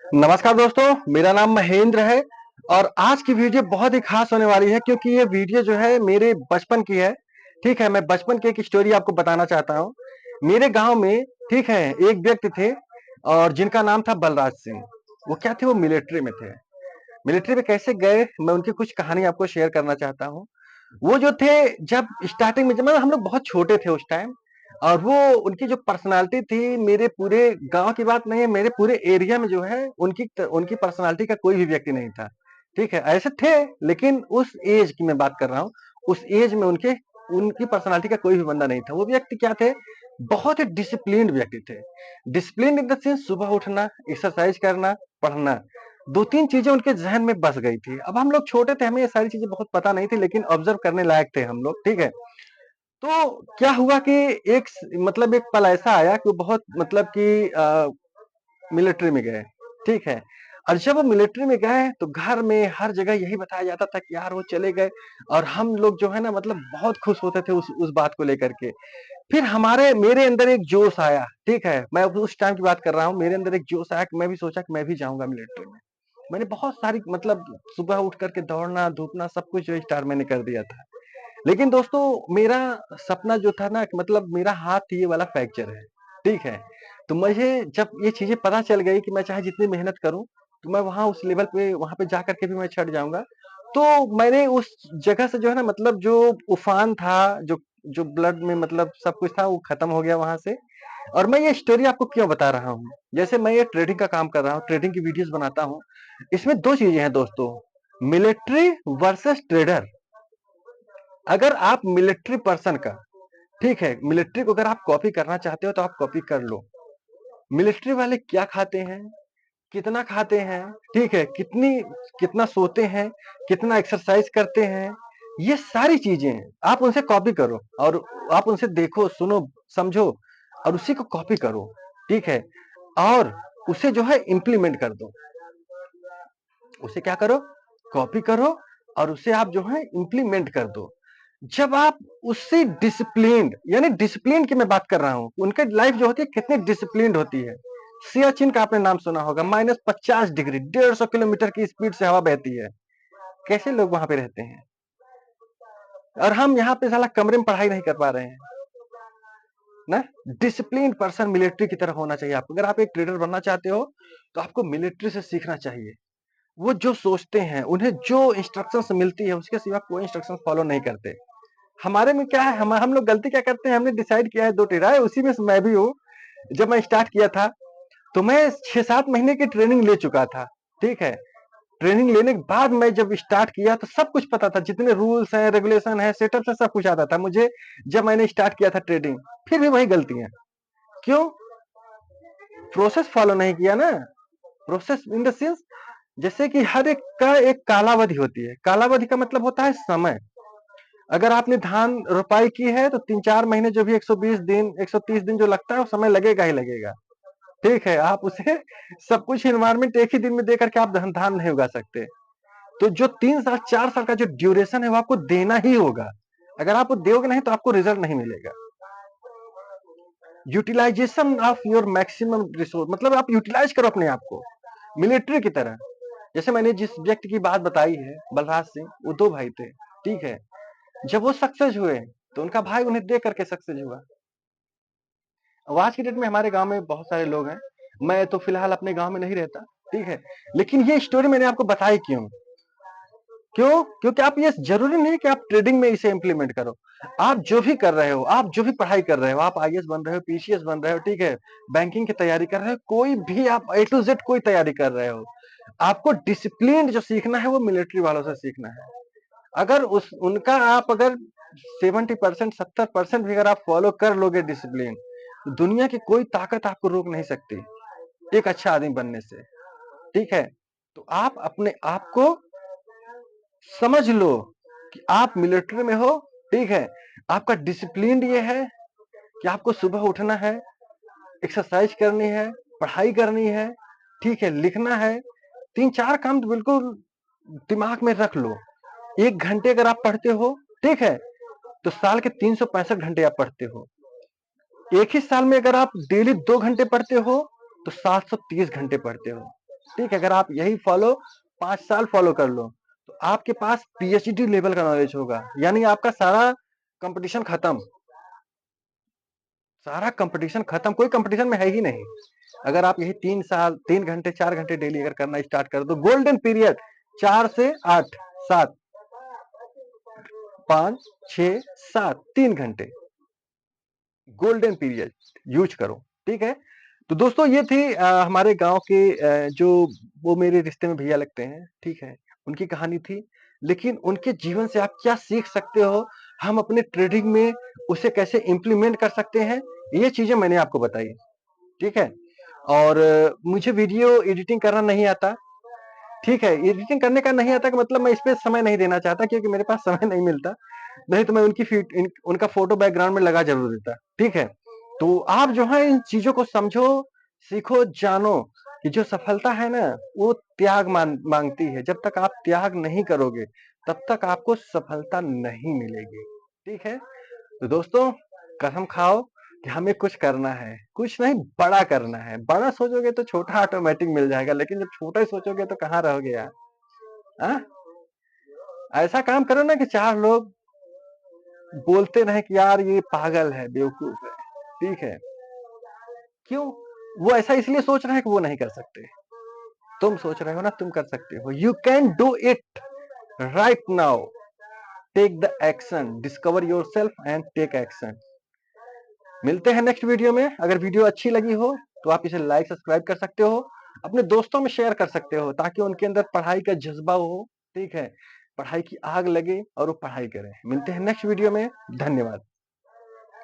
नमस्कार दोस्तों, मेरा नाम महेंद्र है और आज की वीडियो बहुत ही खास होने वाली है क्योंकि ये वीडियो जो है मेरे बचपन की है। ठीक है, मैं बचपन की एक स्टोरी आपको बताना चाहता हूँ। मेरे गाँव में ठीक है, एक व्यक्ति थे और जिनका नाम था बलराज सिंह। वो क्या थे, वो मिलिट्री में थे। मिलिट्री में कैसे गए, मैं उनकी कुछ कहानी आपको शेयर करना चाहता हूँ। वो जो थे, जब स्टार्टिंग में जब मतलब हम लोग बहुत छोटे थे उस टाइम, और वो उनकी जो पर्सनालिटी थी, मेरे पूरे गांव की बात नहीं है, मेरे पूरे एरिया में जो है उनकी पर्सनालिटी का कोई भी व्यक्ति नहीं था। ठीक है, ऐसे थे, लेकिन उस एज की मैं बात कर रहा हूँ। उस एज में उनके उनकी पर्सनालिटी का कोई भी बंदा नहीं था। वो व्यक्ति क्या थे, बहुत ही डिसिप्लिन्ड व्यक्ति थे। डिसिप्लिन इन द सेंस, सुबह उठना, एक्सरसाइज करना, पढ़ना, दो तीन चीजें उनके जहन में बस गई थी। अब हम लोग छोटे थे, हमें ये सारी चीजें बहुत पता नहीं थी, लेकिन ऑब्जर्व करने लायक थे हम लोग। ठीक है, तो क्या हुआ कि मतलब एक पल ऐसा आया कि वो बहुत मतलब कि मिलिट्री में गए। ठीक है, और जब वो मिलिट्री में गए तो घर में हर जगह यही बताया जाता था कि यार वो चले गए, और हम लोग जो है ना मतलब बहुत खुश होते थे उस बात को लेकर के। फिर हमारे मेरे अंदर एक जोश आया। ठीक है, मैं उस टाइम की बात कर रहा हूँ। मेरे अंदर एक जोश आया कि मैं भी सोचा कि मैं भी जाऊंगा मिलिट्री में। मैंने बहुत सारी मतलब सुबह उठ करके दौड़ना धूपना सब कुछ जो स्टार्ट मैंने कर दिया था। लेकिन दोस्तों, मेरा सपना जो था ना, मतलब मेरा हाथ ये वाला फ्रैक्चर है। ठीक है, तो मुझे जब ये चीजें पता चल गई कि मैं चाहे जितनी मेहनत करूं, तो मैं वहां उस लेवल पे वहां पे जा करके भी मैं छट जाऊंगा। तो मैंने उस जगह से जो है ना मतलब जो उफान था, जो जो ब्लड में मतलब सब कुछ था, वो खत्म हो गया वहां से। और मैं ये स्टोरी आपको क्यों बता रहा हूँ, जैसे मैं ये ट्रेडिंग का काम कर रहा हूँ, ट्रेडिंग की वीडियोस बनाता हूँ। इसमें दो चीजें हैं दोस्तों, मिलिट्री वर्सेस ट्रेडर। अगर आप मिलिट्री पर्सन का, ठीक है, मिलिट्री को अगर आप कॉपी करना चाहते हो तो आप कॉपी कर लो। मिलिट्री वाले क्या खाते हैं, कितना खाते हैं, ठीक है, कितना सोते हैं, कितना एक्सरसाइज करते हैं, ये सारी चीजें आप उनसे कॉपी करो, और आप उनसे देखो, सुनो, समझो, और उसी को कॉपी करो। ठीक है, और उसे जो है इम्प्लीमेंट कर दो। उसे क्या करो, कॉपी करो, और उसे आप जो है इम्प्लीमेंट कर दो। जब आप उससे डिसिप्लिन्ड, यानी डिसिप्लिन की मैं बात कर रहा हूं, उनके लाइफ जो होती है कितनी डिसिप्लिन्ड होती है। सियाचिन का आपने नाम सुना होगा, -50 डिग्री, 150 किलोमीटर की स्पीड से हवा बहती है। कैसे लोग वहां पे रहते हैं, और हम यहाँ पे साला कमरे में पढ़ाई नहीं कर पा रहे हैं ना। डिसिप्लिन पर्सन मिलिट्री की तरह होना चाहिए आपको। अगर आप एक ट्रेडर बनना चाहते हो तो आपको मिलिट्री से सीखना चाहिए। वो जो सोचते हैं, उन्हें जो इंस्ट्रक्शंस मिलती है, उसके सिवा कोई इंस्ट्रक्शन फॉलो नहीं करते। हमारे में क्या है, हम लोग गलती क्या करते हैं, हमने डिसाइड किया है दो टेरा है, उसी में से मैं भी हूँ। जब मैं स्टार्ट किया था तो मैं 6-7 महीने की ट्रेनिंग ले चुका था। ठीक है, ट्रेनिंग लेने के बाद मैं जब स्टार्ट किया तो सब कुछ पता था, जितने रूल्स हैं, रेगुलेशन है, सेटअप है, सब कुछ आता था मुझे जब मैंने स्टार्ट किया था ट्रेडिंग। फिर भी वही गलतियां क्यों, प्रोसेस फॉलो नहीं किया ना। प्रोसेस इन द सेंस, जैसे कि हर एक का एक कालावधि होती है। कालावधि का मतलब होता है समय। अगर आपने धान रोपाई की है तो 3-4 महीने, जो भी 120 दिन 130 दिन जो लगता है, वो समय लगेगा ही लगेगा। ठीक है, आप उसे सब कुछ इन्वायरमेंट एक ही दिन में देकर के आप धान नहीं उगा सकते। तो जो 3 साल 4 साल का जो ड्यूरेशन है, वो आपको देना ही होगा। अगर आप वो दोगे नहीं तो आपको रिजल्ट नहीं मिलेगा। Utilisation of your maximum resource, मतलब आप यूटिलाइज करो अपने आप को मिलिट्री की तरह। जैसे मैंने जिस व्यक्ति की बात बताई है, बलराज सिंह, वो दो भाई थे। ठीक है, जब वो सक्सेस हुए तो उनका भाई उन्हें देख करके सक्सेस हुआ। अब आज की डेट में हमारे गांव में बहुत सारे लोग हैं। मैं तो फिलहाल अपने गांव में नहीं रहता। ठीक है, लेकिन ये स्टोरी मैंने आपको बताई क्यों, क्योंकि आप, ये जरूरी नहीं कि आप ट्रेडिंग में इसे इंप्लीमेंट करो। आप जो भी कर रहे हो, आप जो भी पढ़ाई कर रहे हो, आप आईएएस बन रहे हो, पीसीएस बन रहे हो, ठीक है, बैंकिंग की तैयारी कर रहे हो, कोई भी आप ए टू जेड कोई तैयारी कर रहे हो, आपको डिसिप्लिन जो सीखना है वो मिलिट्री वालों से सीखना है। अगर उस उनका आप अगर 70% 70% भी अगर आप फॉलो कर लोगे डिसिप्लिन, तो दुनिया की कोई ताकत आपको रोक नहीं सकती एक अच्छा आदमी बनने से। ठीक है, तो आप अपने आप को समझ लो कि आप मिलिट्री में हो। ठीक है, आपका डिसिप्लिन ये है कि आपको सुबह उठना है, एक्सरसाइज करनी है, पढ़ाई करनी है, ठीक है, लिखना है। 3-4 काम तो बिल्कुल दिमाग में रख लो। 1 घंटे अगर आप पढ़ते हो, ठीक है, तो साल के 365 घंटे आप पढ़ते हो। एक ही साल में अगर आप डेली 2 घंटे पढ़ते हो तो 730 घंटे पढ़ते हो। ठीक है, अगर आप यही फॉलो 5 साल फॉलो कर लो, तो आपके पास पीएचडी लेवल का नॉलेज होगा, यानी आपका सारा कंपटीशन खत्म। सारा कंपटीशन खत्म, कोई कंपटीशन में है ही नहीं। अगर आप यही 3 साल 3 घंटे 4 घंटे डेली अगर करना स्टार्ट कर दो, गोल्डन पीरियड 4 से 8 7 5 6 7 3 घंटे गोल्डन पीरियड यूज करो, ठीक है। तो दोस्तों ये थी हमारे गांव के जो वो मेरे रिश्ते में भैया लगते हैं, ठीक है, उनकी कहानी थी। लेकिन उनके जीवन से आप क्या सीख सकते हो, हम अपने ट्रेडिंग में उसे कैसे इम्प्लीमेंट कर सकते हैं, ये चीजें मैंने आपको बताई, ठीक है। और मुझे वीडियो एडिटिंग करना नहीं आता, ठीक है। एडिटिंग करने का नहीं आता, कि मतलब मैं इस पे समय नहीं देना चाहता, क्योंकि मेरे पास समय नहीं मिलता। नहीं तो मैं उनका फोटो बैकग्राउंड में लगा जरूर देता, ठीक है। तो आप जो है इन चीजों को समझो, सीखो, जानो कि जो सफलता है ना, वो त्याग मांगती है। जब तक आप त्याग नहीं करोगे, तब तक आपको सफलता नहीं मिलेगी, ठीक है। तो दोस्तों, कसम खाओ कि हमें कुछ करना है, कुछ नहीं बड़ा करना है। बड़ा सोचोगे तो छोटा ऑटोमेटिक मिल जाएगा, लेकिन जब छोटा ही सोचोगे तो कहाँ रहोगे यार। हाँ? ऐसा काम करो ना कि 4 लोग बोलते रहे कि यार ये पागल है, बेवकूफ है, ठीक है। क्यों? वो ऐसा इसलिए सोच रहे हैं कि वो नहीं कर सकते। तुम सोच रहे हो ना, तुम कर सकते हो। You can do it right now. Take the action, discover yourself and take action. मिलते हैं नेक्स्ट वीडियो में। अगर वीडियो अच्छी लगी हो तो आप इसे लाइक सब्सक्राइब कर सकते हो, अपने दोस्तों में शेयर कर सकते हो, ताकि उनके अंदर पढ़ाई का जज्बा हो, ठीक है, पढ़ाई की आग लगे और वो पढ़ाई करें। मिलते हैं नेक्स्ट वीडियो में। धन्यवाद।